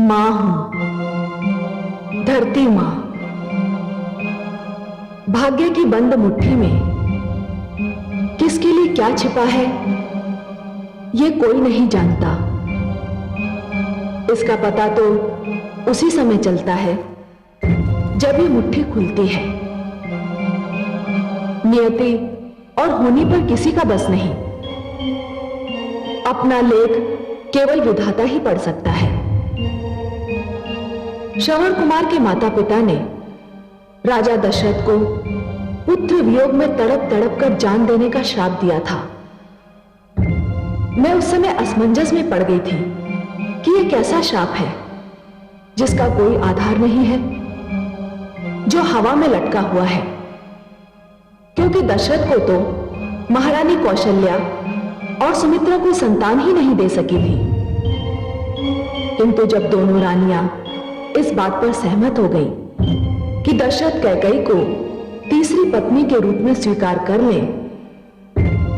मां हूं, धरती मां। भाग्य की बंद मुट्ठी में किसके लिए क्या छिपा है, ये कोई नहीं जानता। इसका पता तो उसी समय चलता है जब ये मुट्ठी खुलती है। नियति और होनी पर किसी का बस नहीं। अपना लेख केवल विधाता ही पढ़ सकता है। श्रवण कुमार के माता पिता ने राजा दशरथ को पुत्र वियोग में तड़प तड़प कर जान देने का श्राप दिया था। मैं उस समय असमंजस में पड़ गई थी कि यह कैसा श्राप है जिसका कोई आधार नहीं है, जो हवा में लटका हुआ है। क्योंकि दशरथ को तो महारानी कौशल्या और सुमित्रा कोई संतान ही नहीं दे सकी थी। किंतु जब दोनों रानियां इस बात पर सहमत हो गई कि दशरथ कैकेयी को तीसरी पत्नी के रूप में स्वीकार कर लें,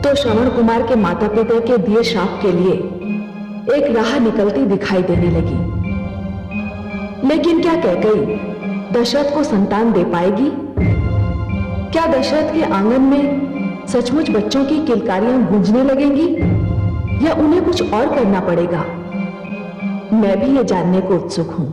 तो श्रवण कुमार के माता पिता के दिए श्राप के लिए एक राह निकलती दिखाई देने लगी। लेकिन क्या कैकेयी दशरथ को संतान दे पाएगी? क्या दशरथ के आंगन में सचमुच बच्चों की किलकारियां गूंजने लगेंगी, या उन्हें कुछ और करना पड़ेगा? मैं भी ये जानने को उत्सुक हूं।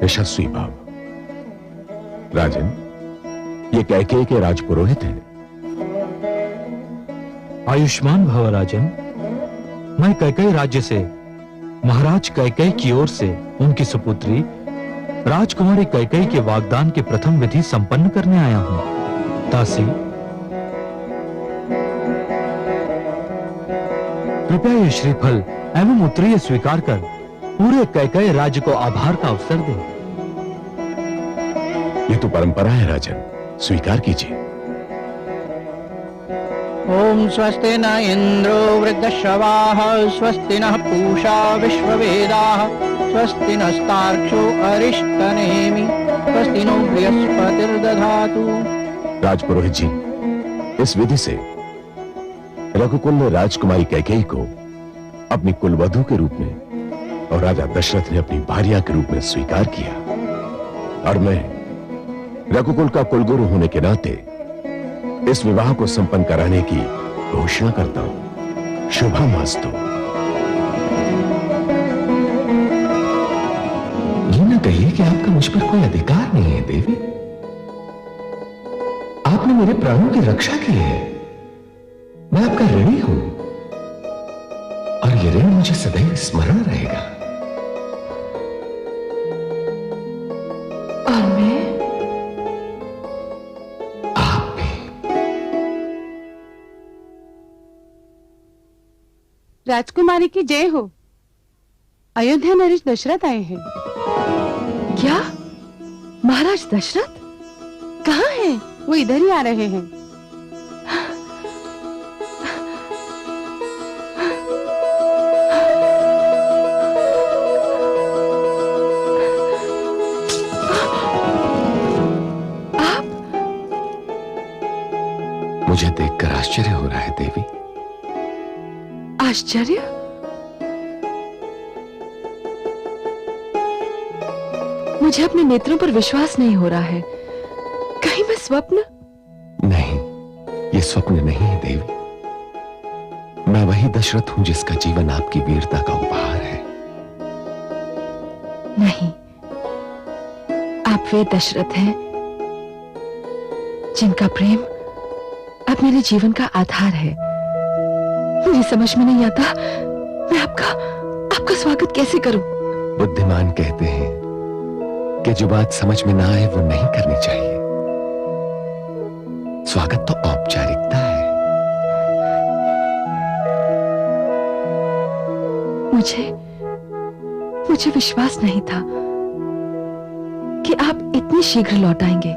यशस्वी भाव। राजन, ये कैकेयी के राजपुरोहित हैं। आयुष्मान भव राजन। मैं कैकेयी राज्य से महाराज कैकेयी की ओर से उनकी सुपुत्री राजकुमारी कैकेयी के वागदान की प्रथम विधि संपन्न करने आया हूं। दासी, कृपया ये श्रीफल एवं उत्तरीय स्वीकार कर पूरे कैकेयी राज्य को आभार का अवसर दे। ये तो परंपरा है राजन, स्वीकार कीजिए। ओम स्वस्ति न इंद्रो वृद्धश्रवाः, स्वस्ति नः पूषा विश्ववेदाः, स्वस्ति नस्तार्क्ष्यो अरिष्टनेमि, स्वस्ति नो बृहस्पतिर्दधातु। राजपुरोहित जी, इस विधि से रघुकुल ने राजकुमारी कैकेयी को अपनी कुलवधू के रूप में और राजा दशरथ ने अपनी भार्या के रूप में स्वीकार किया। और मैं रघुकुल का कुलगुरु होने के नाते इस विवाह को संपन्न कराने की घोषणा करता हूं। शुभमस्तु। ये न कहिए कि आपका मुझ पर कोई अधिकार नहीं है देवी। आपने मेरे प्राणों की रक्षा की है। मैं आपका ऋणी हूं और ये ऋण मुझे सदैव स्मरण रहेगा। और मैं? आप भी। राजकुमारी की जय हो। अयोध्या नरेश दशरथ आए हैं। क्या? महाराज दशरथ कहाँ हैं? वो इधर ही आ रहे हैं। मुझे देखकर आश्चर्य हो रहा है देवी। आश्चर्य? मुझे अपने नेत्रों पर विश्वास नहीं हो रहा है। कहीं मैं स्वप्न? नहीं, ये स्वप्न नहीं है देवी। मैं वही दशरथ हूं जिसका जीवन आपकी वीरता का उपहार है। नहीं, आप वे दशरथ हैं जिनका प्रेम अब मेरे जीवन का आधार है। मुझे समझ में नहीं आता मैं आपका स्वागत कैसे करूं। बुद्धिमान कहते हैं कि जो बात समझ में ना आए वो नहीं करनी चाहिए। स्वागत तो औपचारिकता है। मुझे विश्वास नहीं था कि आप इतनी शीघ्र लौट आएंगे।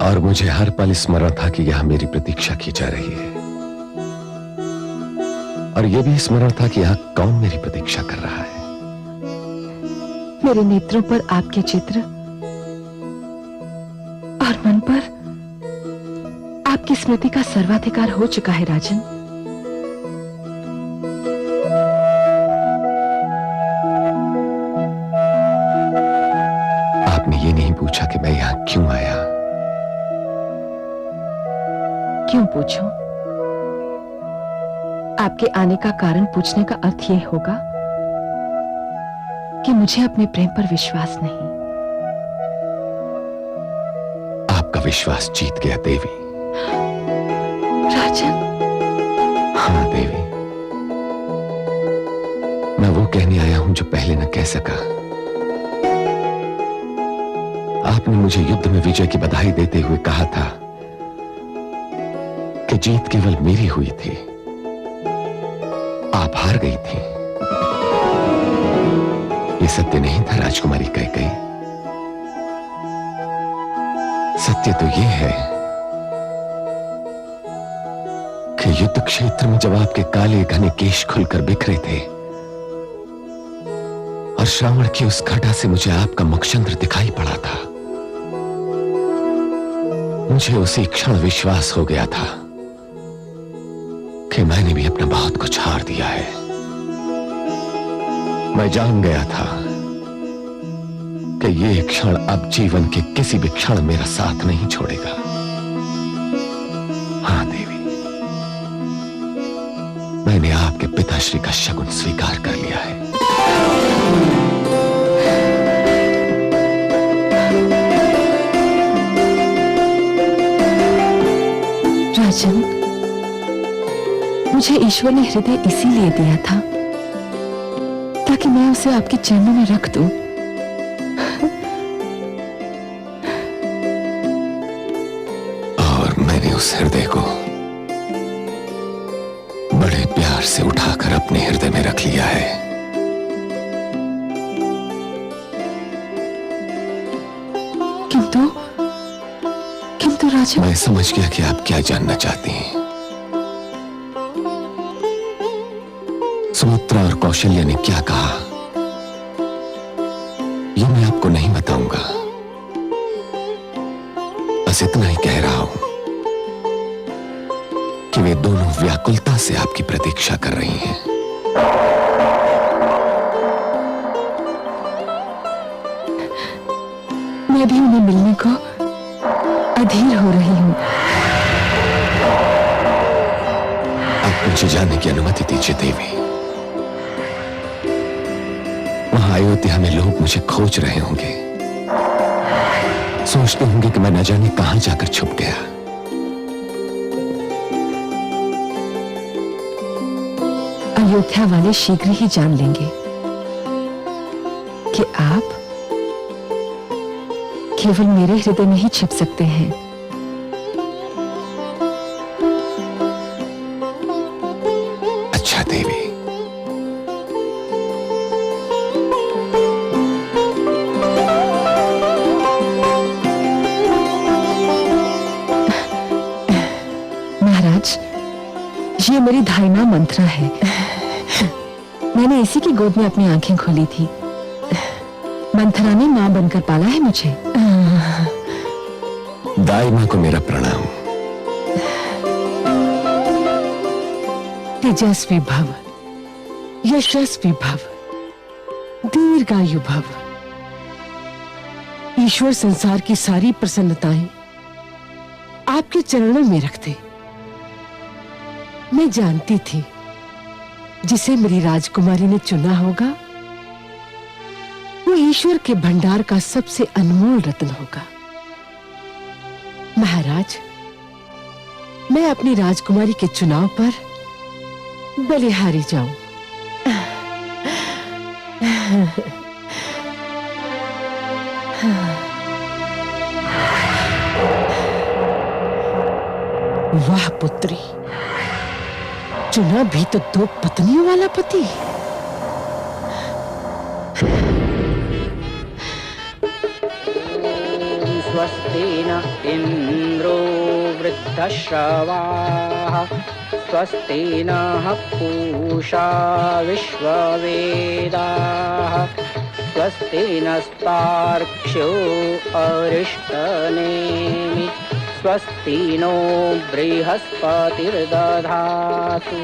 और मुझे हर पल स्मरण था कि यहां मेरी प्रतीक्षा की जा रही है, और यह भी स्मरण था कि यहां कौन मेरी प्रतीक्षा कर रहा है। मेरे नेत्रों पर आपके चित्र और मन पर आपकी स्मृति का सर्वाधिकार हो चुका है राजन। आपने ये नहीं पूछा कि मैं यहां क्यों आया। क्यों पूछूं? आपके आने का कारण पूछने का अर्थ यह होगा कि मुझे अपने प्रेम पर विश्वास नहीं। आपका विश्वास जीत गया देवी। राजन। हाँ देवी, मैं वो कहने आया हूं जो पहले न कह सका। आपने मुझे युद्ध में विजय की बधाई देते हुए कहा था कि जीत केवल मेरी हुई थी, आप हार गई थी। ये सत्य नहीं था राजकुमारी कैकेयी। सत्य तो ये है कि युद्ध क्षेत्र में जब आपके काले घने केश खुलकर बिखरे थे और श्रावण की उस घटा से मुझे आपका मुखचंद्र दिखाई पड़ा था, मुझे उसी क्षण विश्वास हो गया था कि मैंने भी अपना बहुत कुछ हार दिया है। मैं जान गया था कि ये क्षण अब जीवन के किसी भी क्षण मेरा साथ नहीं छोड़ेगा। हाँ देवी, मैंने आपके पिताश्री का शगुन स्वीकार कर लिया है। राजन, मुझे ईश्वर ने हृदय इसीलिए दिया था ताकि मैं उसे आपके चरणों में रख दूं। और मैंने उस हृदय को बड़े प्यार से उठाकर अपने हृदय में रख लिया है। किंतु राजन, मैं समझ गया कि आप क्या जानना चाहती हैं। सुमित्रा और कौशल्या ने क्या कहा, ये मैं आपको नहीं बताऊंगा। बस इतना ही कह रहा हूं कि वे दोनों व्याकुलता से आपकी प्रतीक्षा कर रही हैं। मैं भी उन्हें मिलने को अधीर हो रही हूं। आप मुझे जाने की अनुमति दीजिए देवी। वहां अयोध्या में लोग मुझे खोज रहे होंगे, सोचते होंगे कि मैं न जाने कहां जाकर छुप गया। अयोध्या वाले शीघ्र ही जान लेंगे कि आप केवल मेरे हृदय में ही छिप सकते हैं। अच्छा देवी, महाराज, ये मेरी धाइना मंत्रा है। मैंने इसी की गोद में अपनी आंखें खोली थी। मंथरा ने मां बनकर पाला है मुझे। दाई मां को मेरा प्रणाम। तेजस्वी भव, यशस्वी भव, दीर्घायु भव। ईश्वर संसार की सारी प्रसन्नताएं आपके चरणों में रखते। मैं जानती थी जिसे मेरी राजकुमारी ने चुना होगा वो ईश्वर के भंडार का सबसे अनमोल रत्न होगा। महाराज, मैं अपनी राजकुमारी के चुनाव पर बलिहारी जाऊं। वाह पुत्री, चुना भी तो 2 पत्नियों वाला पति। स्वस्ति न इंद्रो वृद्धश्रवाः स्वस्ति नः पूषा विश्ववेदाः स्वस्ति नस्तार्क्ष्यो अरिष्टनेमि स्वस्ति नो बृहस्पतिर्दधातु।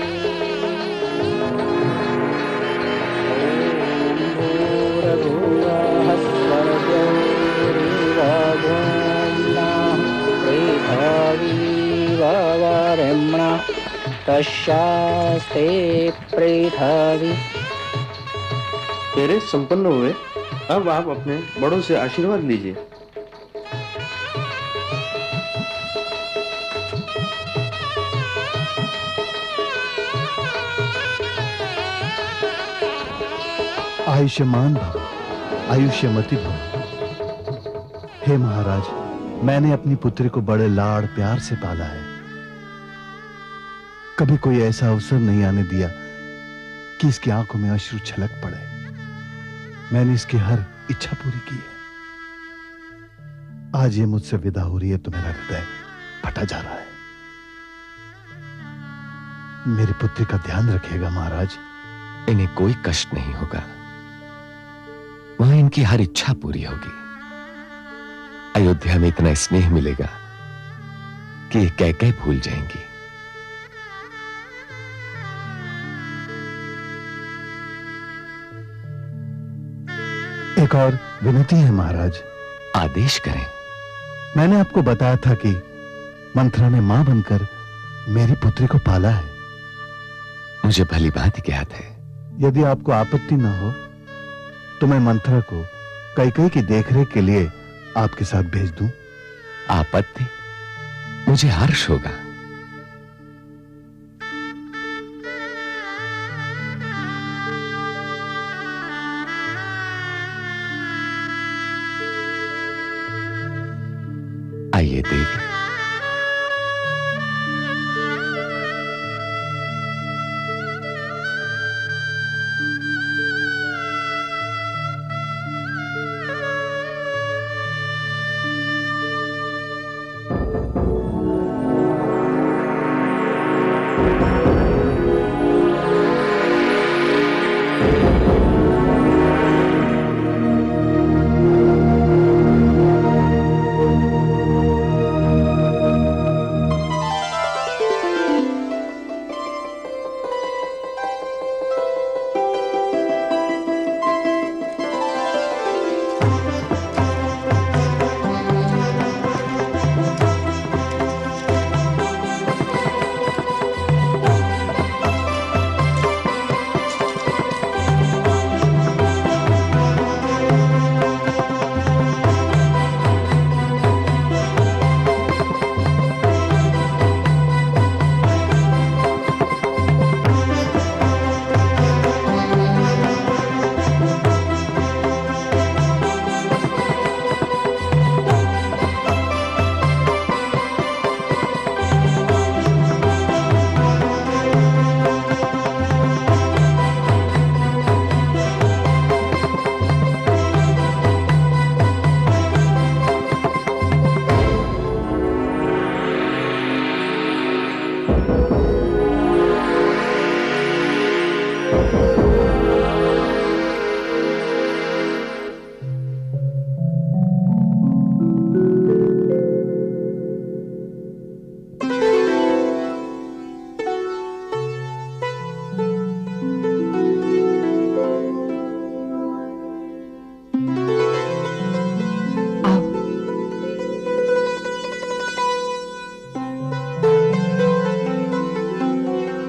तस्यास्ते पृथ्वी। तेरे संपन्न हुए, अब आप अपने बड़ों से आशीर्वाद लीजिए। आयुष्मान भव, आयुष्यमती भव। हे महाराज, मैंने अपनी पुत्री को बड़े लाड़ प्यार से पाला है। कभी कोई ऐसा अवसर नहीं आने दिया कि इसकी आंखों में अश्रु छलक पड़े। मैंने इसकी हर इच्छा पूरी की है। आज ये मुझसे विदा हो रही है तो मेरा हृदय फटा जा रहा है। मेरी पुत्री का ध्यान रखिएगा महाराज। इन्हें कोई कष्ट नहीं होगा, वहां इनकी हर इच्छा पूरी होगी। अयोध्या में इतना स्नेह मिलेगा कि ये कैकेयी भूल जाएंगी। एक और विनती है महाराज। आदेश करें। मैंने आपको बताया था कि मंथरा ने मां बनकर मेरी पुत्री को पाला है। मुझे भली भांति ज्ञात है। यदि आपको आपत्ति न हो तो मैं मंथरा को कैकेयी की देखरेख के लिए आपके साथ भेज दूं। आपत्ति? मुझे हर्ष होगा। आइए देवी।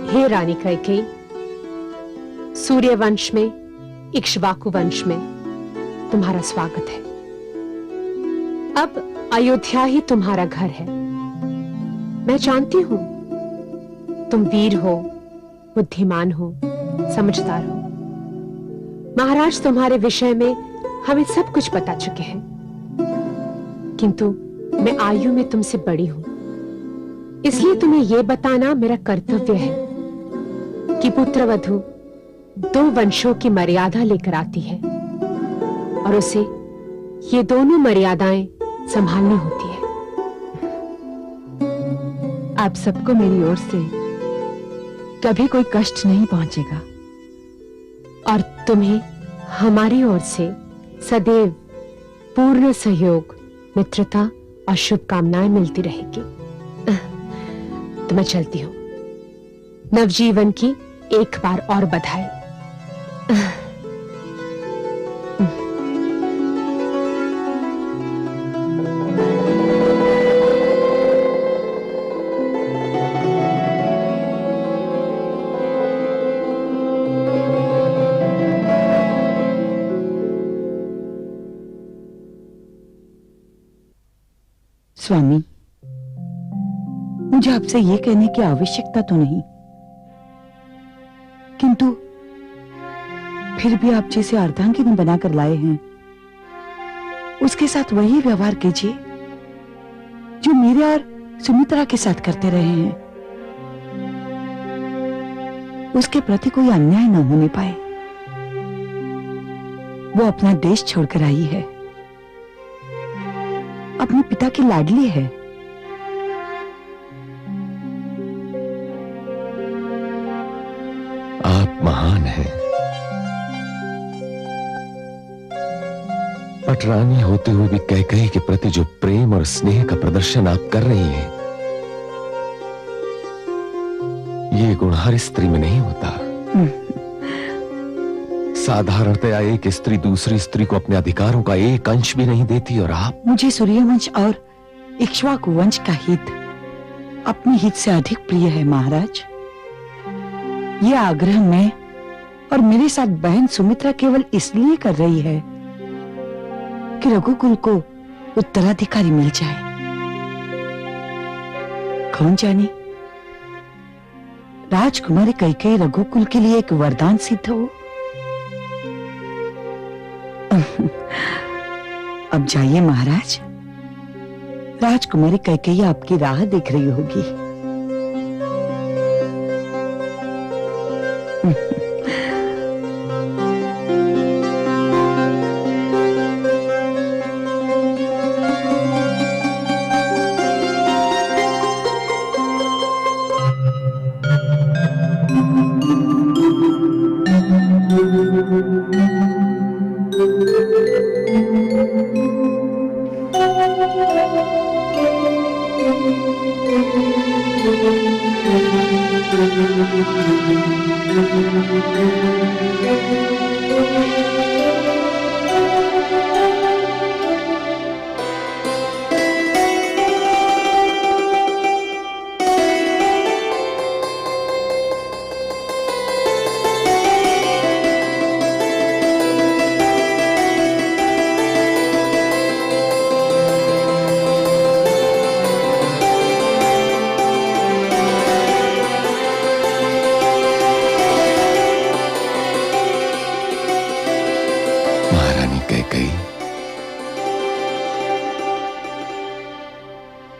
हे रानी कैकेयी, सूर्य वंश में, इक्ष्वाकु वंश में तुम्हारा स्वागत है। अब अयोध्या ही तुम्हारा घर है। मैं जानती हूं तुम वीर हो, बुद्धिमान हो, समझदार हो। महाराज तुम्हारे विषय में हमें सब कुछ बता चुके हैं, किंतु मैं आयु में तुमसे बड़ी हूं, इसलिए तुम्हें यह बताना मेरा कर्तव्य है कि पुत्रवधु 2 वंशों की मर्यादा लेकर आती है और उसे ये दोनों मर्यादाएं संभालनी होती है। आप सबको मेरी ओर से कभी कोई कष्ट नहीं पहुंचेगा और तुम्हें हमारी ओर से सदैव पूर्ण सहयोग, मित्रता और शुभकामनाएं मिलती रहेगी। तो मैं चलती हूं। नवजीवन की एक बार और बधाई। स्वामी, मुझे आपसे ये कहने की आवश्यकता तो नहीं, किंतु फिर भी आप जिसे अर्धांगिनी बनाकर लाए हैं उसके साथ वही व्यवहार कीजिए जो मेरे और सुमित्रा के साथ करते रहे हैं। उसके प्रति कोई अन्याय न होने पाए। वो अपना देश छोड़कर आई है, अपने पिता की लाडली है। आप महान हैं। पटरानी होते हुए भी कैकेयी के प्रति जो प्रेम और स्नेह का प्रदर्शन आप कर रही हैं, ये गुण हर स्त्री में नहीं होता। साधारणतया एक स्त्री दूसरी स्त्री को अपने अधिकारों का एक अंश भी नहीं देती, और आप। मुझे सूर्यवंश और इक्ष्वाकु वंश का हित अपने हित से अधिक प्रिय है महाराज। ये आग्रह मैं और मेरे साथ बहन सुमित्रा केवल इसलिए कर रही है कि रघुकुल को उत्तराधिकारी मिल जाए। कौन जाने, राजकुमारी कैकेयी रघुकुल के लिए एक वरदान सिद्ध हो। अब जाइए महाराज, राजकुमारी कैकेयी आपकी राह देख रही होगी।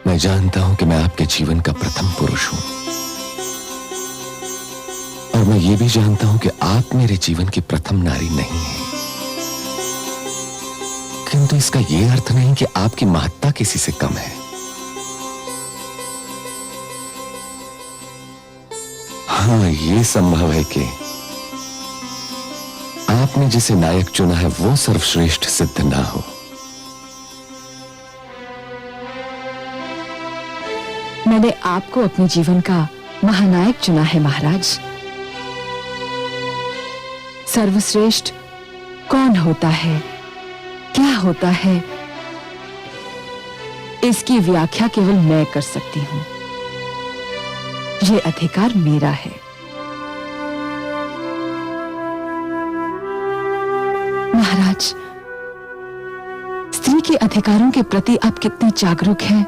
मैं जानता हूं कि मैं आपके जीवन का प्रथम पुरुष हूं, और मैं ये भी जानता हूं कि आप मेरे जीवन की प्रथम नारी नहीं हैं। किंतु इसका यह अर्थ नहीं कि आपकी महत्ता किसी से कम है। हाँ, यह संभव है कि आपने जिसे नायक चुना है वो सर्वश्रेष्ठ सिद्ध ना हो। मैंने आपको अपने जीवन का महानायक चुना है महाराज। सर्वश्रेष्ठ कौन होता है, क्या होता है, इसकी व्याख्या केवल मैं कर सकती हूं। यह अधिकार मेरा है। महाराज, स्त्री के अधिकारों के प्रति आप कितने जागरूक हैं,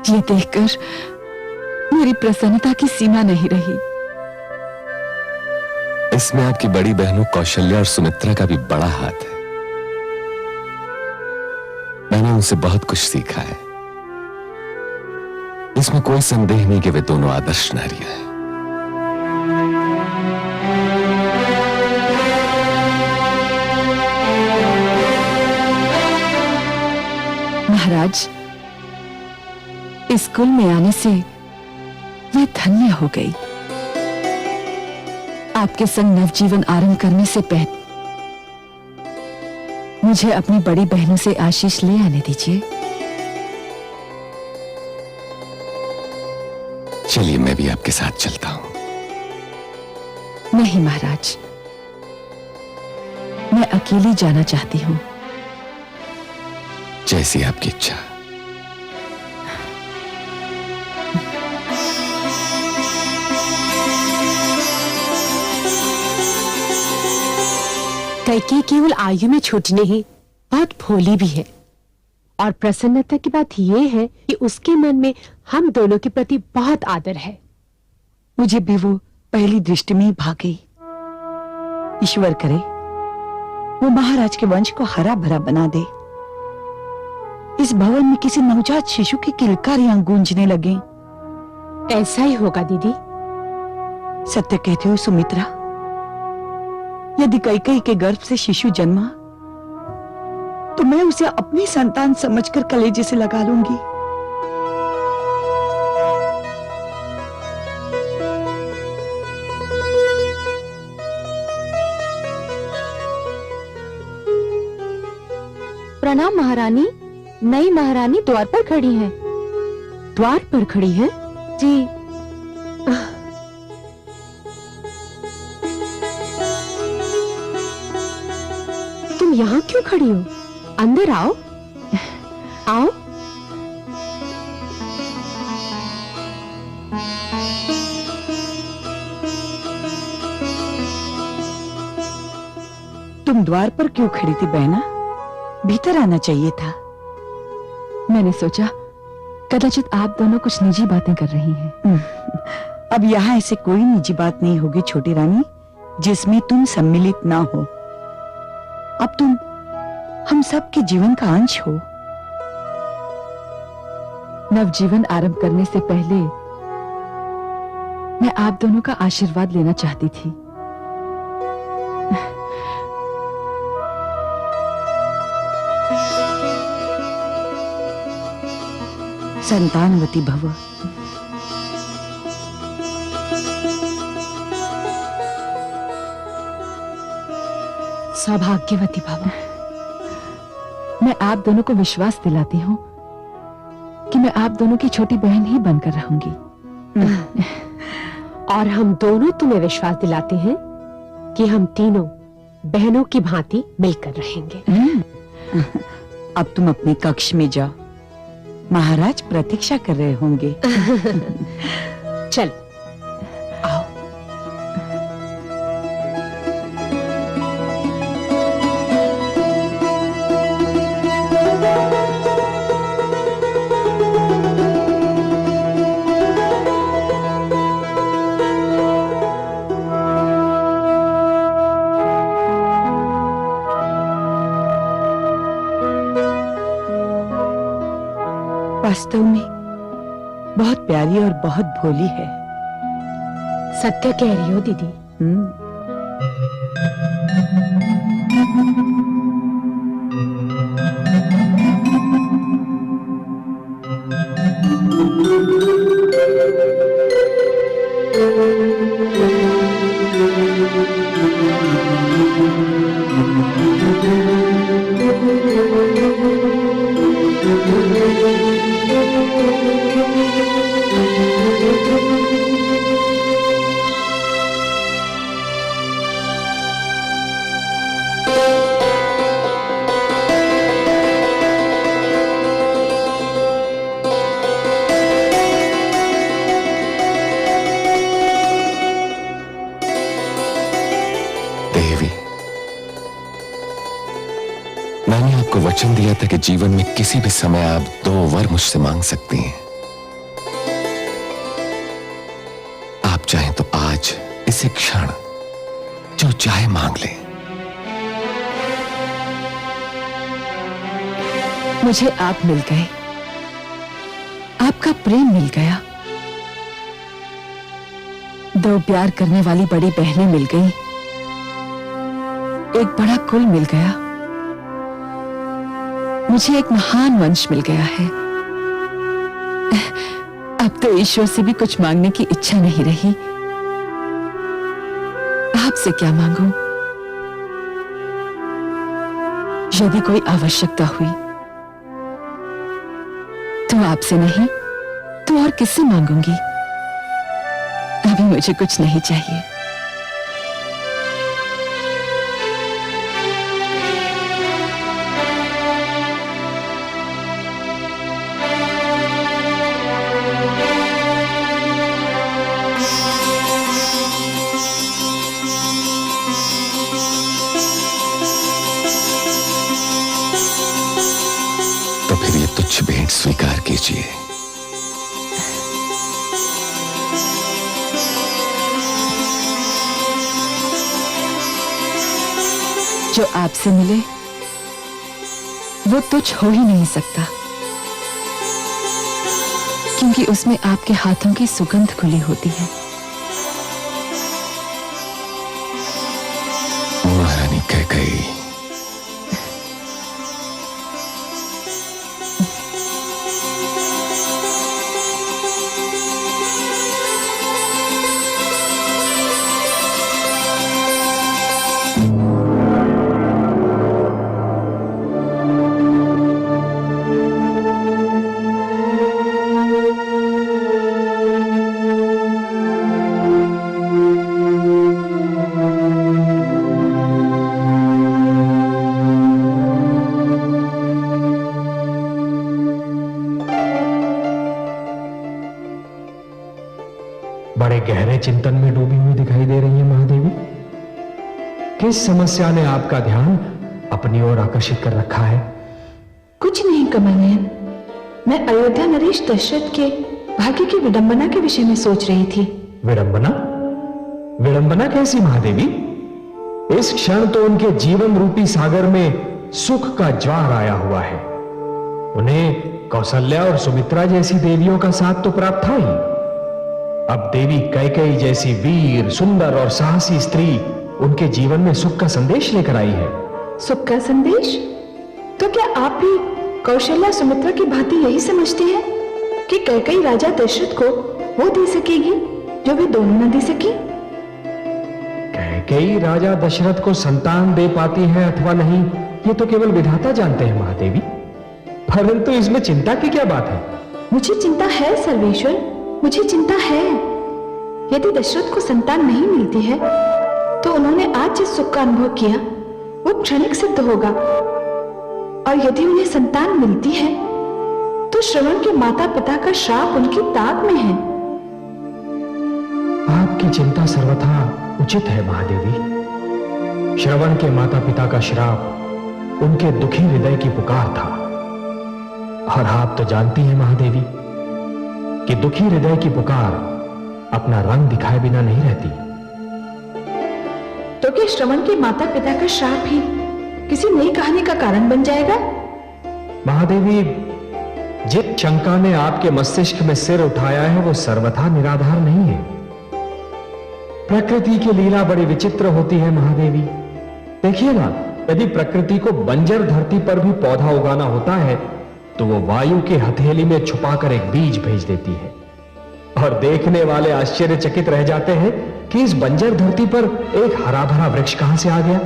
ये देखकर मेरी प्रसन्नता की सीमा नहीं रही। इसमें आपकी बड़ी बहनों कौशल्या और सुमित्रा का भी बड़ा हाथ है। मैंने उनसे बहुत कुछ सीखा है। इसमें कोई संदेह नहीं कि वे दोनों आदर्श नारियां हैं। महाराज, इस कुल में आने से मैं धन्य हो गई। आपके संग नवजीवन आरंभ करने से पहले मुझे अपनी बड़ी बहनों से आशीष ले आने दीजिए। चलिए, मैं भी आपके साथ चलता हूं। नहीं महाराज, मैं अकेली जाना चाहती हूं। जैसी आपकी इच्छा। कैकेयी केवल आयु में छोटी नहीं, बहुत भोली भी है। और प्रसन्नता की बात यह है कि उसके मन में हम दोनों के प्रति बहुत आदर है। मुझे भी वो पहली दृष्टि में ही भा गई। ईश्वर करे वो महाराज के वंश को हरा भरा बना दे। इस भवन में किसी नवजात शिशु की किलकारियां गूंजने लगे। ऐसा ही होगा दीदी। सत्य कहते हो सुमित्रा, यदि कैकेयी के गर्भ से शिशु जन्मा तो मैं उसे अपनी संतान समझकर कलेजे से लगा लूंगी। प्रणाम महारानी। नई महारानी द्वार पर खड़ी हैं। द्वार पर खड़ी है? जी। तुम यहाँ क्यों खड़ी हो? अंदर आओ। आओ। तुम द्वार पर क्यों खड़ी थी बहना? भीतर आना चाहिए था। मैंने सोचा कदाचित आप दोनों कुछ निजी बातें कर रही हैं। अब यहाँ ऐसे कोई निजी बात नहीं होगी छोटी रानी जिसमें तुम सम्मिलित ना हो। अब तुम हम सब के जीवन का अंश हो। नवजीवन आरंभ करने से पहले मैं आप दोनों का आशीर्वाद लेना चाहती थी। संतानवती भव। सौभाग्यवती भव। मैं आप दोनों को विश्वास दिलाती हूँ कि मैं आप दोनों की छोटी बहन ही बनकर रहूंगी। और हम दोनों तुम्हें विश्वास दिलाते हैं कि हम तीनों बहनों की भांति मिलकर रहेंगे। अब तुम अपने कक्ष में जाओ, महाराज प्रतीक्षा कर रहे होंगे। चल आओ। वास्तव में बहुत प्यारी और बहुत भोली है। सत्य कह रही हो दीदी। मैंने आपको वचन दिया था कि जीवन में किसी भी समय आप 2 वर मुझसे मांग सकती हैं। आप चाहें तो आज इसी क्षण जो चाहे मांग लें। मुझे आप मिल गए, आपका प्रेम मिल गया। दो प्यार करने वाली बड़ी बहनें मिल गई, एक बड़ा कुल मिल गया, मुझे एक महान वंश मिल गया है। अब तो ईश्वर से भी कुछ मांगने की इच्छा नहीं रही। आपसे क्या मांगूं? यदि कोई आवश्यकता हुई तो आपसे नहीं तो और किससे मांगूंगी? अभी मुझे कुछ नहीं चाहिए। तो फिर ये तुच्छ भेंट स्वीकार कीजिए। जो आपसे मिले वो तुच्छ हो ही नहीं सकता, क्योंकि उसमें आपके हाथों की सुगंध खुली होती है। महारानी कैकेयी, बड़े गहरे चिंतन में डूबी हुई दिखाई दे रही है महादेवी। किस समस्या ने आपका ध्यान अपनी ओर आकर्षित कर रखा है? कुछ नहीं कमलनयन, मैं अयोध्या नरेश दशरथ के भाग्य की विडंबना के विषय में सोच रही थी। विडंबना? विडंबना कैसी महादेवी? इस क्षण तो उनके जीवन रूपी सागर में सुख का ज्वार आया हुआ है। उन्हें कौशल्या और सुमित्रा जैसी देवियों का साथ तो प्राप्त था ही। अब देवी कैकेयी जैसी वीर, सुंदर और साहसी स्त्री उनके जीवन में सुख का संदेश लेकर आई है। सुख का संदेश? तो क्या आप भी कौशल्या सुमित्रा की भांति यही समझते हैं कि कैकेयी राजा दशरथ को वो दे सकेगी जो वे दोनों न दे सकी? कैकेयी राजा दशरथ को संतान दे पाती है अथवा नहीं, ये तो केवल विधाता जानते हैं महादेवी। परंतु इसमें चिंता की क्या बात है? मुझे चिंता है सर्वेश्वर, मुझे चिंता है। यदि दशरथ को संतान नहीं मिलती है तो उन्होंने आज जिस सुख का अनुभव किया वो क्षणिक सिद्ध होगा, और यदि उन्हें संतान मिलती है तो श्रवण के माता पिता का श्राप उनकी ताक में है। आपकी चिंता सर्वथा उचित है महादेवी। श्रवण के माता पिता का श्राप उनके दुखी हृदय की पुकार था, और आप तो जानती हैं महादेवी कि दुखी हृदय की पुकार अपना रंग दिखाए बिना नहीं रहती। तो क्या श्रवण के माता पिता का श्राप ही किसी नई कहानी का कारण बन जाएगा? महादेवी, जिस शंका ने आपके मस्तिष्क में सिर उठाया है वो सर्वथा निराधार नहीं है। प्रकृति की लीला बड़ी विचित्र होती है महादेवी। देखिए ना, यदि प्रकृति को बंजर धरती पर भी पौधा उगाना होता है तो वो वायु की हथेली में छुपाकर एक बीज भेज देती है, और देखने वाले आश्चर्यचकित रह जाते हैं कि इस बंजर धरती पर एक हरा भरा वृक्ष कहां से आ गया।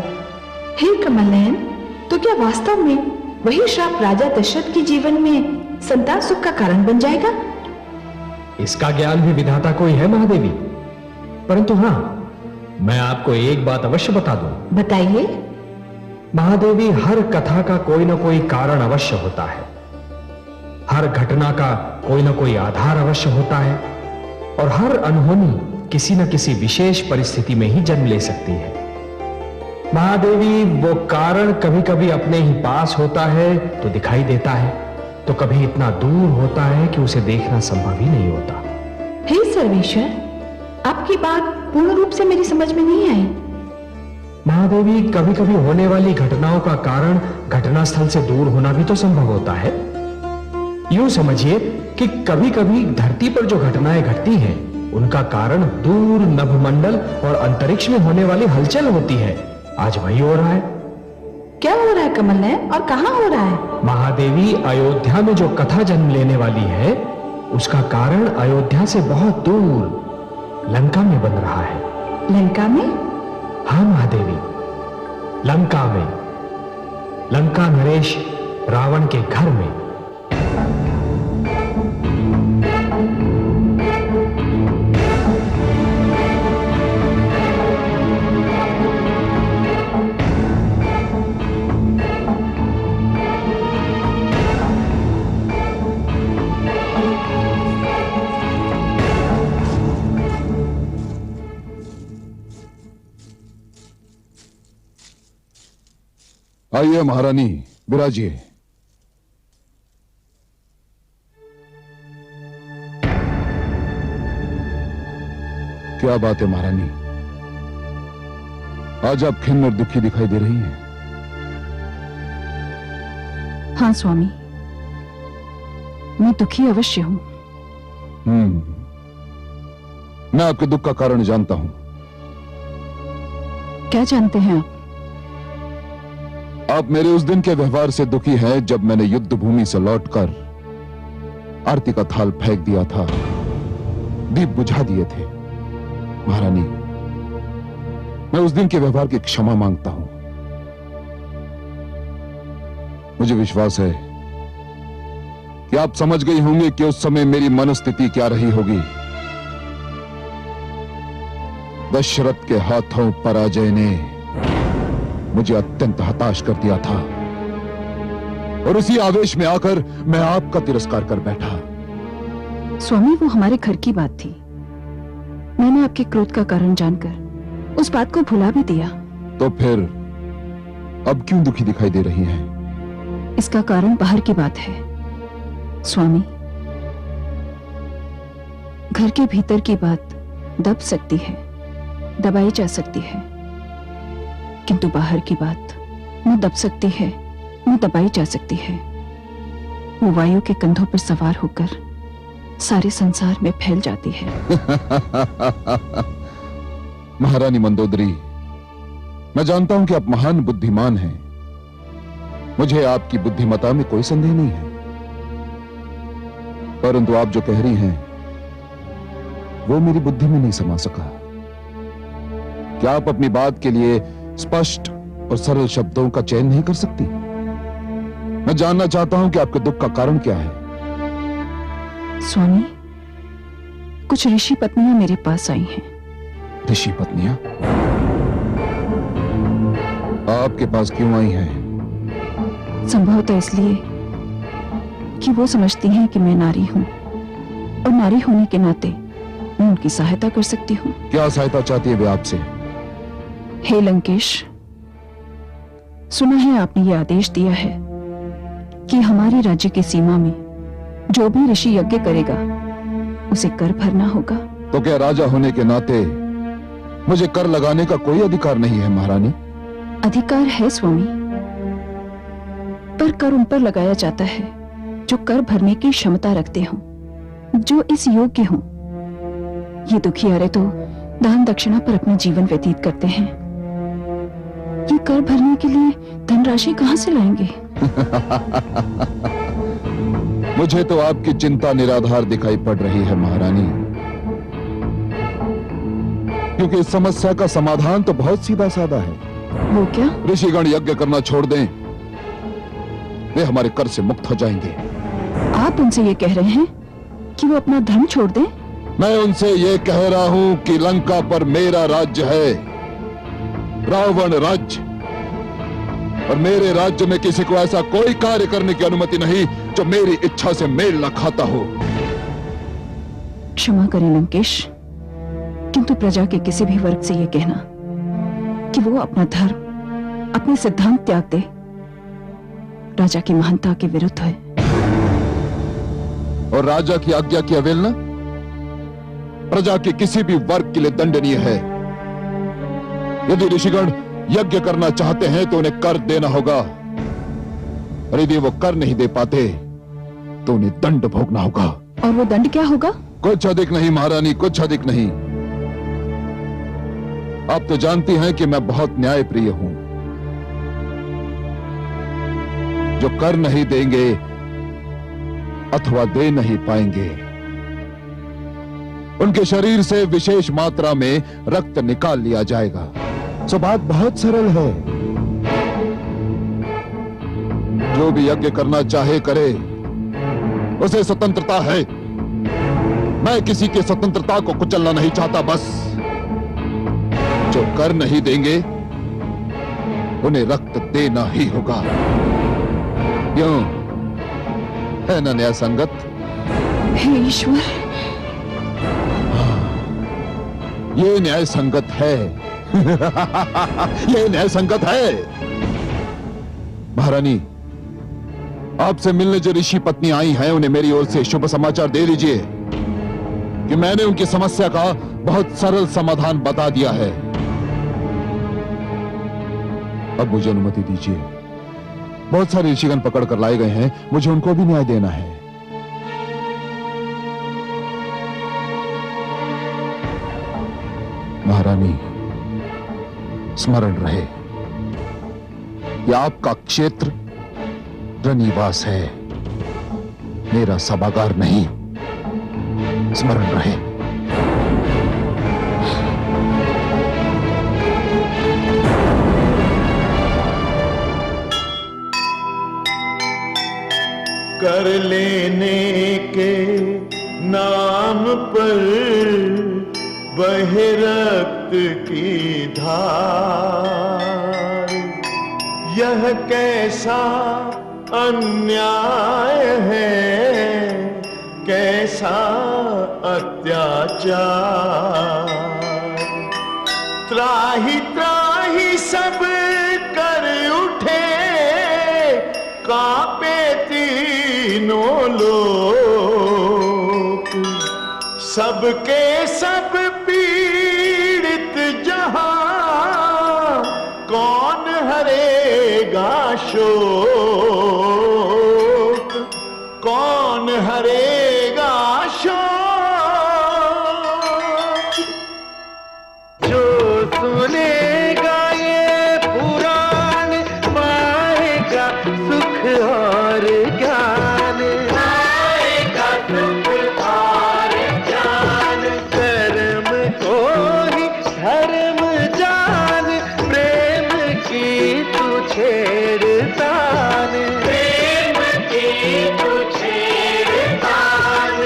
हे कमलनयन, तो क्या वास्तव में वही श्राप राजा दशरथ के जीवन में संतान सुख का कारण बन जाएगा? इसका ज्ञान भी विधाता को ही है महादेवी। परंतु हां, मैं आपको एक बात अवश्य बता दूं। बताइए। महादेवी, हर कथा का कोई ना कोई कारण अवश्य होता है, हर घटना का कोई ना कोई आधार अवश्य होता है, और हर अनहोनी किसी न किसी विशेष परिस्थिति में ही जन्म ले सकती है। महादेवी, वो कारण कभी कभी अपने ही पास होता है तो दिखाई देता है, तो कभी इतना दूर होता है कि उसे देखना संभव ही नहीं होता। हे सर्वेश्वर, आपकी बात पूर्ण रूप से मेरी समझ में नहीं आई। महादेवी, कभी कभी होने वाली घटनाओं का कारण घटनास्थल से दूर होना भी तो संभव होता है। यूं समझिए कि कभी कभी धरती पर जो घटनाएं घटती हैं उनका कारण दूर नभमंडल और अंतरिक्ष में होने वाली हलचल होती है। आज वही हो रहा है। क्या हो रहा है कमल नयन, और कहाँ हो रहा है? महादेवी, अयोध्या में जो कथा जन्म लेने वाली है उसका कारण अयोध्या से बहुत दूर लंका में बन रहा है। लंका में? हाँ महादेवी, लंका में। लंका नरेश रावण के घर में। आइए महारानी, विराजिए। क्या बात है महारानी, आज आप खिन्न और दुखी दिखाई दे रही हैं। हाँ स्वामी, मैं दुखी अवश्य हूं। मैं आपके दुख का कारण जानता हूं। क्या जानते हैं आप? आप मेरे उस दिन के व्यवहार से दुखी हैं जब मैंने युद्ध भूमि से लौटकर आरती का थाल फेंक दिया था, दीप बुझा दिए थे। महारानी, मैं उस दिन के व्यवहार की क्षमा मांगता हूं। मुझे विश्वास है कि आप समझ गई होंगे कि उस समय मेरी मनोस्थिति क्या रही होगी। दशरथ के हाथों पराजय ने मुझे अत्यंत हताश कर दिया था और उसी आवेश में आकर मैं आपका तिरस्कार कर बैठा। स्वामी, वो हमारे घर की बात थी। मैंने आपके क्रोध का कारण जानकर उस बात को भुला भी दिया। तो फिर अब क्यों दुखी दिखाई दे रही हैं? इसका कारण बाहर की बात है स्वामी। घर के भीतर की बात दब सकती है, दबाई जा सकती है, किंतु बाहर की बात न दब सकती है न दबाई जा सकती है। वो वायु के कंधों पर सवार होकर सारे संसार में फैल जाती है। महारानी मंदोदरी, मैं जानता हूं कि आप महान बुद्धिमान हैं। मुझे आपकी बुद्धिमत्ता में कोई संदेह नहीं है, परंतु आप जो कह रही हैं वो मेरी बुद्धि में नहीं समा सका। क्या आप अपनी बात के लिए स्पष्ट और सरल शब्दों का चयन नहीं कर सकती? मैं जानना चाहता हूं कि आपके दुख का कारण क्या है। स्वामी, कुछ ऋषि पत्नियां मेरे पास आई हैं। ऋषि पत्नियां आपके पास क्यों आई हैं? संभवतः इसलिए कि वो समझती हैं कि मैं नारी हूं और नारी होने के नाते मैं उनकी सहायता कर सकती हूं। क्या सहायता चाहती है वे आपसे? हे लंकेश, सुना है आपने ये आदेश दिया है कि हमारे राज्य की सीमा में जो भी ऋषि यज्ञ करेगा उसे कर भरना होगा। तो क्या राजा होने के नाते मुझे कर लगाने का कोई अधिकार नहीं है महारानी? अधिकार है स्वामी, पर कर उन पर लगाया जाता है जो कर भरने की क्षमता रखते हों, जो इस योग्य हों। ये दुखियारे तो दान दक्षिणा पर अपना जीवन व्यतीत करते हैं। ये कर भरने के लिए धनराशि कहां से लाएंगे? मुझे तो आपकी चिंता निराधार दिखाई पड़ रही है महारानी, क्योंकि इस समस्या का समाधान तो बहुत सीधा साधा है। वो क्या? ऋषिगण यज्ञ करना छोड़ दें, वे हमारे कर से मुक्त हो जाएंगे। आप उनसे ये कह रहे हैं कि वो अपना धर्म छोड़ दें? मैं उनसे ये कह रहा हूं कि लंका पर मेरा राज्य है, रावण राज्य, और मेरे राज्य में किसी को ऐसा कोई कार्य करने की अनुमति नहीं जो मेरी इच्छा से मेल न खाता हो। क्षमा करें लंकेश, किंतु प्रजा के किसी भी वर्ग से यह कहना कि वो अपना धर्म, अपने सिद्धांत त्याग दे, राजा की महानता के विरुद्ध है। और राजा की आज्ञा की अवहेलना प्रजा के किसी भी वर्ग के लिए दंडनीय है। यदि ऋषिगण यज्ञ करना चाहते हैं तो उन्हें कर देना होगा, और यदि वो कर नहीं दे पाते तो उन्हें दंड भोगना होगा। और वो दंड क्या होगा? कुछ अधिक नहीं महारानी, कुछ अधिक नहीं। आप तो जानती हैं कि मैं बहुत न्यायप्रिय हूं। जो कर नहीं देंगे अथवा दे नहीं पाएंगे, उनके शरीर से विशेष मात्रा में रक्त निकाल लिया जाएगा। सो बात बहुत सरल है। जो भी यज्ञ करना चाहे करे, उसे स्वतंत्रता है। मैं किसी की स्वतंत्रता को कुचलना नहीं चाहता। बस जो कर नहीं देंगे उन्हें रक्त देना ही होगा। क्यों, है ना न्याय संगत? हे ईश्वर, ये न्याय संगत है। ये न्याय संगत है। महारानी, आपसे मिलने जो ऋषि पत्नी आई हैं, उन्हें मेरी ओर से शुभ समाचार दे दीजिए कि मैंने उनकी समस्या का बहुत सरल समाधान बता दिया है। अब मुझे अनुमति दीजिए। बहुत सारे ऋषिगण पकड़ कर लाए गए हैं, मुझे उनको भी न्याय देना है। महारानी, स्मरण रहे कि आपका क्षेत्र रनिवास है, मेरा सभागार नहीं। स्मरण रहे। कर लेने के नाम पर बहे रक्त की धार, यह कैसा अन्याय है, कैसा अत्याचार। त्राही त्राही सब कर उठे, कांपे तीनों लोक, सबके सब पीड़ित जहां, कौन हरेगा शोक, कौन हरेगा शोक। जो सुनेगा ये पुराण, पाएगा सुख और ज्ञान, पाएगा सुख और ज्ञान। कर्म को ही धर्म जान, प्रेम की तू छेड़तान, प्रेम की तू छेड़तान।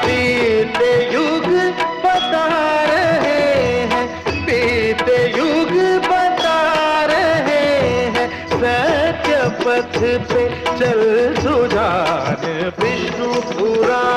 बीते युग बता रहे हैं, बीते युग बता रहे हैं, सत्य पथ पे चल सुजान। विष्णु पुराण